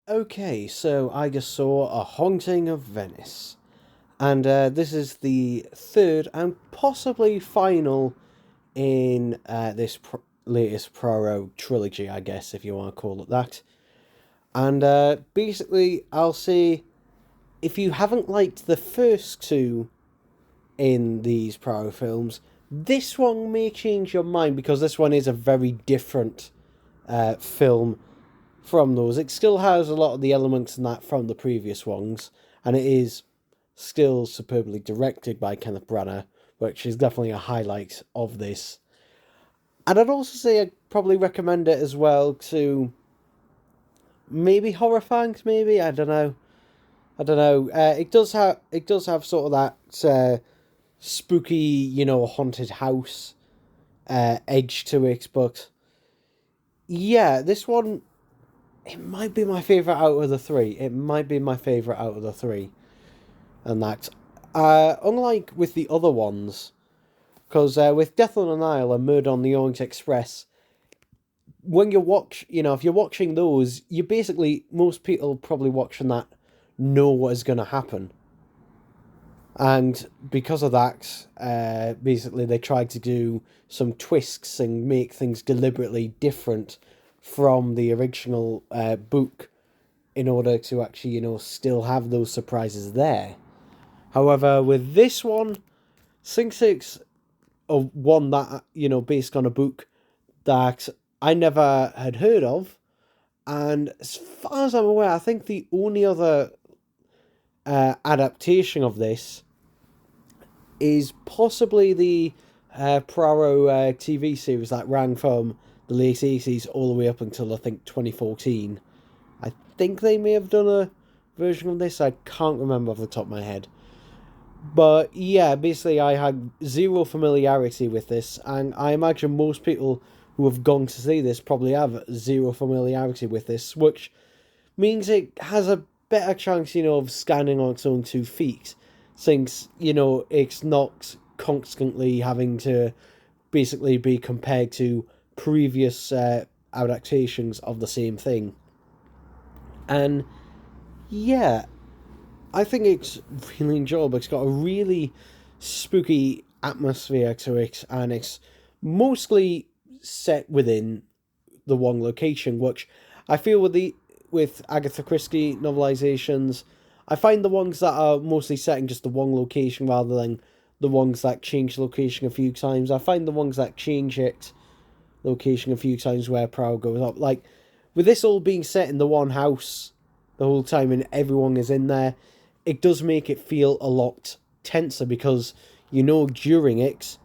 Okay, so I just saw A Haunting of Venice. And this is the third and possibly final in this latest Proro trilogy, I guess, if you want to call it that. And basically, I'll say if you haven't liked the first two in these Proro films, this one may change your mind because this one is a very different film from those. It still has a lot of the elements in that from the previous ones, and it is still superbly directed by Kenneth Branagh, which is definitely a highlight of this. And I'd also say I'd probably recommend it as well to maybe horror fans. Maybe I don't know. I don't know. It does have sort of that spooky, haunted house edge to it, but yeah, this one it might be my favorite out of the three. It might be my favorite out of the three, and that, unlike with the other ones, because with Death on the Nile and Murder on the Orient Express, when you watch, if you're watching those, you basically most people probably watching that know what is going to happen, and because of that, basically they tried to do some twists and make things deliberately different from the original book in order to actually, still have those surprises there. However, with this one, since it's a one that, based on a book that I never had heard of, and as far as I'm aware, I think the only other adaptation of this is possibly the Poirot TV series that ran from the late 80s all the way up until I think 2014. I think they may have done a version of this, I can't remember off the top of my head. But yeah, basically, I had zero familiarity with this, and I imagine most people who have gone to see this probably have zero familiarity with this, which means it has a better chance, of standing on its own 2 feet, since, it's not constantly having to basically be compared to previous adaptations of the same thing. And yeah, I think it's really enjoyable. It's got a really spooky atmosphere to it, and it's mostly set within the one location, which I feel with Agatha Christie novelizations, I find the ones that are mostly set in just the one location rather than the ones that change location a few times. I find the ones that change it location a few times where Prowl goes up. Like, with this all being set in the one house the whole time and everyone is in there, it does make it feel a lot tenser because, during it,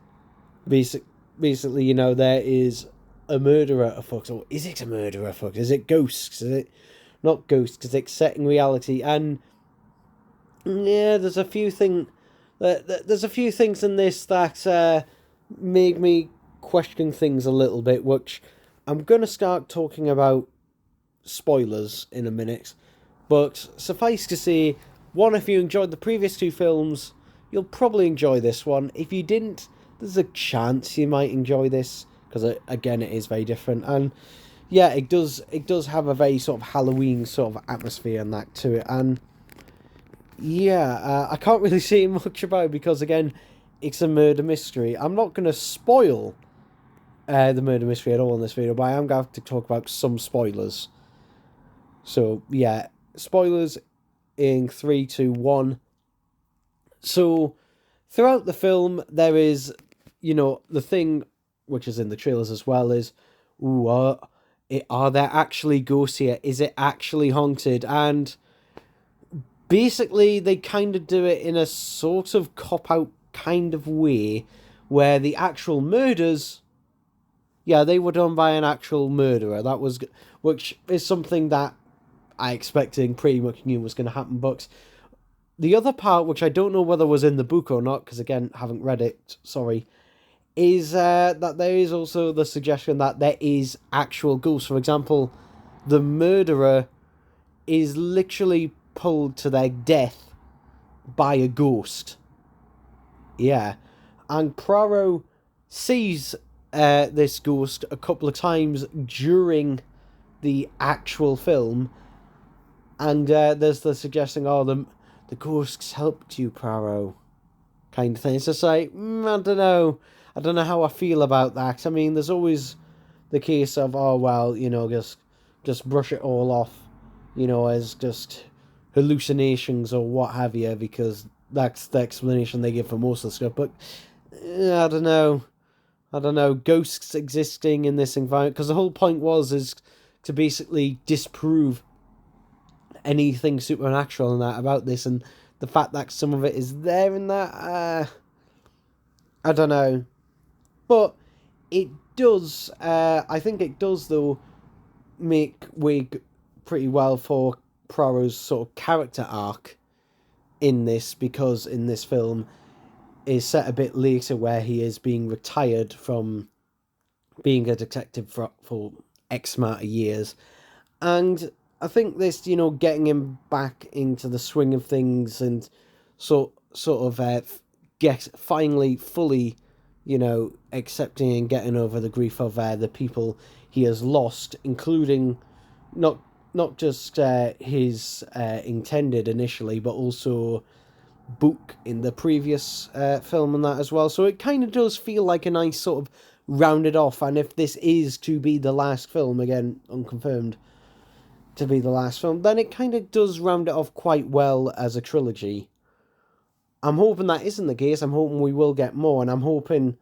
basically, there is a murderer afoot. Or is it a murderer afoot? Is it ghosts? Is it not ghosts? Because it's set in reality. And yeah, there's a few things in this that make me question things a little bit, which I'm going to start talking about spoilers in a minute. But suffice to say, one, if you enjoyed the previous two films, you'll probably enjoy this one. If you didn't, there's a chance you might enjoy this, because again, it is very different. And yeah, it does have a very sort of Halloween sort of atmosphere and that to it. And yeah, I can't really say much about it because, again, it's a murder mystery. I'm not going to spoil the murder mystery at all in this video, but I am going to have to talk about some spoilers. So yeah, spoilers in 3, 2, 1. So throughout the film, there is, the thing which is in the trailers as well is, ooh, are there actually ghosts here? Is it actually haunted? And basically, they kind of do it in a sort of cop-out kind of way, where the actual murders, yeah, they were done by an actual murderer. Which is something that I expected pretty much knew was going to happen. But the other part, which I don't know whether was in the book or not, because again, haven't read it, sorry, is that there is also the suggestion that there is actual ghosts. For example, the murderer is literally pulled to their death by a ghost. Yeah. And Poirot sees this ghost a couple of times during the actual film, And there's the suggesting, oh, the ghosts helped you, Poirot, kind of thing. It's just like, I don't know. I don't know how I feel about that. I mean, there's always the case of, oh, well, just brush it all off, as just hallucinations or what have you, because that's the explanation they give for most of the stuff. But I don't know. I don't know. Ghosts existing in this environment, because the whole point is to basically disprove anything supernatural and that about this, and the fact that some of it is there in that, I don't know. But it does, I think it does, though, make way pretty well for Poirot's sort of character arc in this, because in this film is set a bit later where he is being retired from being a detective for X amount of years. And I think this, getting him back into the swing of things and sort of get finally fully, accepting and getting over the grief of the people he has lost, including not just his intended initially, but also Book in the previous film and that as well. So it kind of does feel like a nice sort of rounded off. And if this is to be the last film, again unconfirmed to be the last film, then it kind of does round it off quite well as a trilogy. I'm hoping that isn't the case. I'm hoping we will get more, and I'm hoping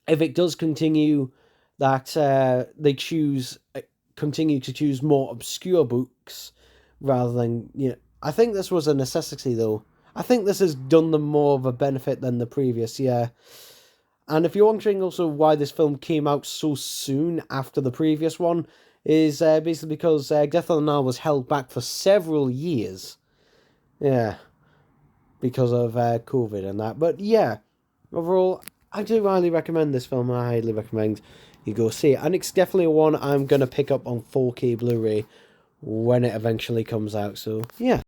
if it does continue that they continue to choose more obscure books rather than, I think this was a necessity, though. I think this has done them more of a benefit than the previous, yeah. And if you're wondering also why this film came out so soon after the previous one, is basically because Death on the Nile was held back for several years. Yeah, because of COVID and that. But yeah, overall, I do highly recommend this film. I highly recommend you go see it. And it's definitely one I'm going to pick up on 4K Blu-ray when it eventually comes out. So yeah.